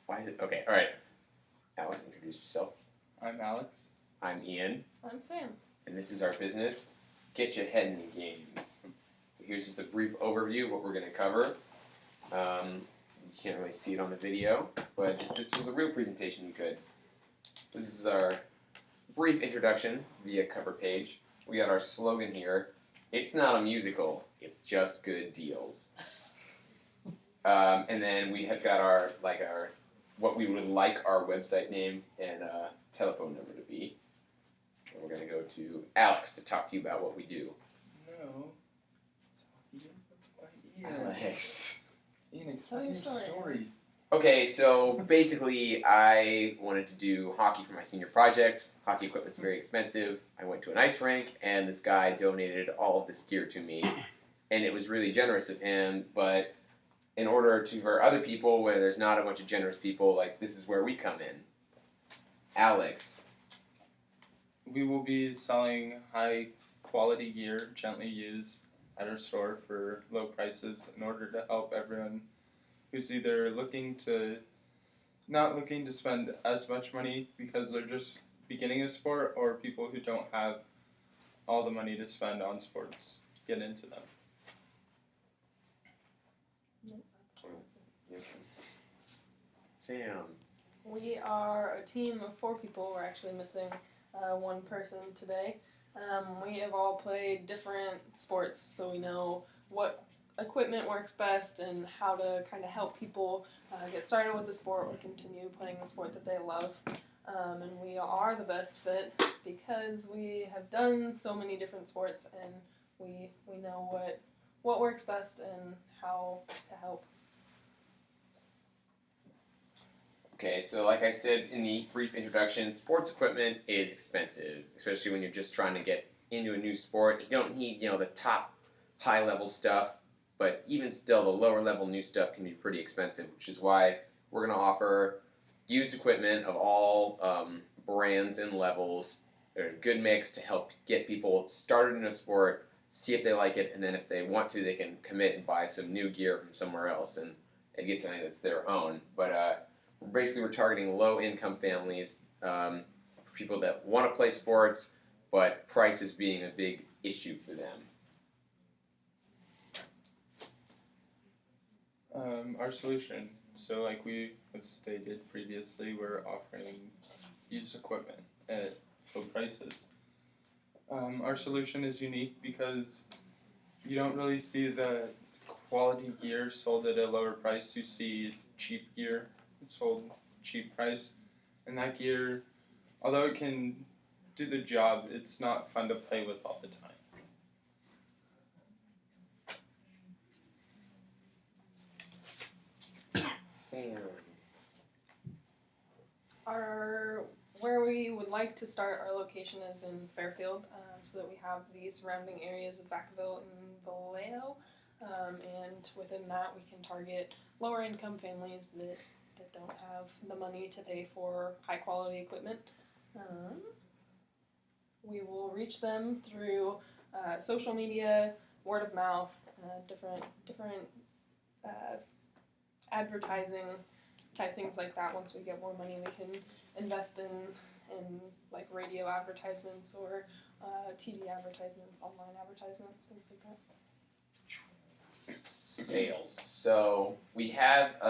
Why is it? Okay, all right. Alex, introduce yourself. I'm Alex. I'm Ian. I'm Sam. And this is our business, GetchaHead in Games. So here's just a brief overview of what we're going to cover. You can't really see it on the video, but if this was a real presentation, you could. So this is our brief introduction via cover page. We got our slogan here. It's not a musical, it's just good deals. And then we have got our what we would like our website name and telephone number to be. And we're going to go to Alex to talk to you about what we do. No. Alex. Ian, explain your story. Okay, so basically I wanted to do hockey for my senior project. Hockey equipment's very expensive. I went to an ice rink, and this guy donated all of this gear to me. And it was really generous of him, but in order to, for other people where there's not a bunch of generous people, like, this is where we come in. Alex. We will be selling high quality gear, gently used, at our store for low prices in order to help everyone who's either not looking to spend as much money because they're just beginning a sport, or people who don't have all the money to spend on sports get into them. Sam. We are a team of 4 people. We're actually missing one person today. We have all played different sports, so we know what equipment works best and how to kind of help people get started with the sport or continue playing the sport that they love. And we are the best fit because we have done so many different sports, and we know what works best and how to help. Okay, so like I said in the brief introduction, sports equipment is expensive, especially when you're just trying to get into a new sport. You don't need, the top high-level stuff, but even still, the lower-level new stuff can be pretty expensive, which is why we're going to offer used equipment of all brands and levels. They're a good mix to help get people started in a sport, see if they like it, and then if they want to, they can commit and buy some new gear from somewhere else and get something that's their own. But basically, we're targeting low-income families, for people that want to play sports, but price is being a big issue for them. Our solution, so like we have stated previously, we're offering used equipment at low prices. Our solution is unique because you don't really see the quality gear sold at a lower price. You see cheap gear sold cheap price, and that gear, although it can do the job, it's not fun to play with all the time. Sam. Where we would like to start our location is in Fairfield, so that we have the surrounding areas of Vacaville and Vallejo, and within that we can target lower income families that don't have the money to pay for high quality equipment. We will reach them through social media, word of mouth, different advertising type things like that. Once we get more money, we can invest in like radio advertisements or TV advertisements, online advertisements, things like that. Sales. So we have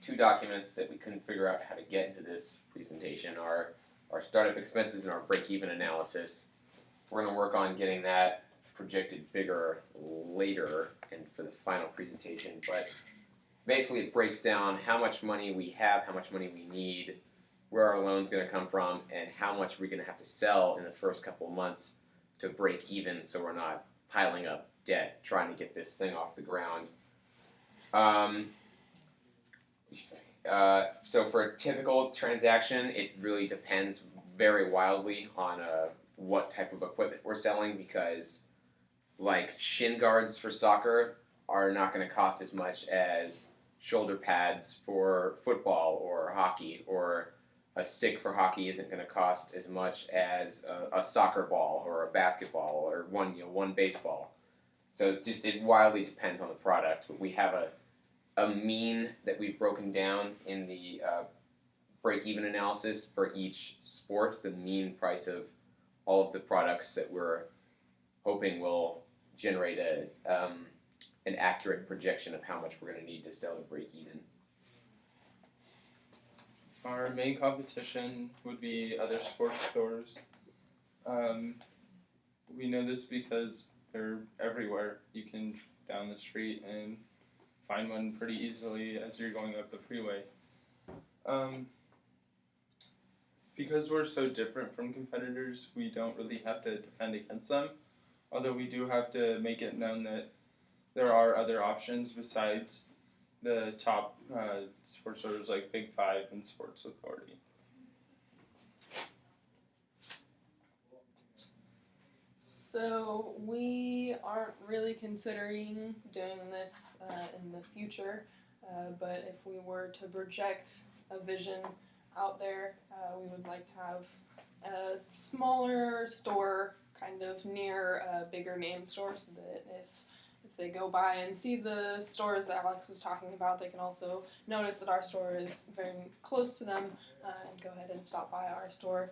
2 documents that we couldn't figure out how to get into this presentation. Our startup expenses and our break-even analysis. We're going to work on getting that projected bigger later and for the final presentation. But basically it breaks down how much money we have, how much money we need, where our loan's going to come from, and how much we're going to have to sell in the first couple of months to break even so we're not piling up debt trying to get this thing off the ground. So for a typical transaction, it really depends very wildly on what type of equipment we're selling, because like shin guards for soccer are not going to cost as much as shoulder pads for football or hockey, or a stick for hockey isn't going to cost as much as a soccer ball or a basketball or one baseball. So it wildly depends on the product. But we have a mean that we've broken down in the break-even analysis for each sport, the mean price of all of the products that we're hoping will generate an accurate projection of how much we're going to need to sell to break even. Our main competition would be other sports stores. We know this because they're everywhere. You can down the street and find one pretty easily as you're going up the freeway. Because we're so different from competitors, we don't really have to defend against them. Although we do have to make it known that there are other options besides the top sports stores like Big Five and Sports Authority. So we aren't really considering doing this in the future, but if we were to project a vision out there, we would like to have a smaller store kind of near a bigger name store, so that if they go by and see the stores that Alex was talking about, they can also notice that our store is very close to them and go ahead and stop by our store.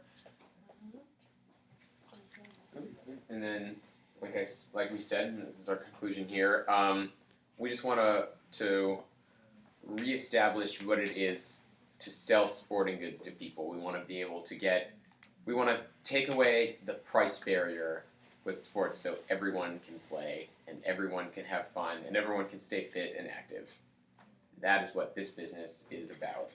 And then, like we said, and this is our conclusion here, we just want to reestablish what it is to sell sporting goods to people. We want to be able to we want to take away the price barrier with sports so everyone can play and everyone can have fun and everyone can stay fit and active. That is what this business is about.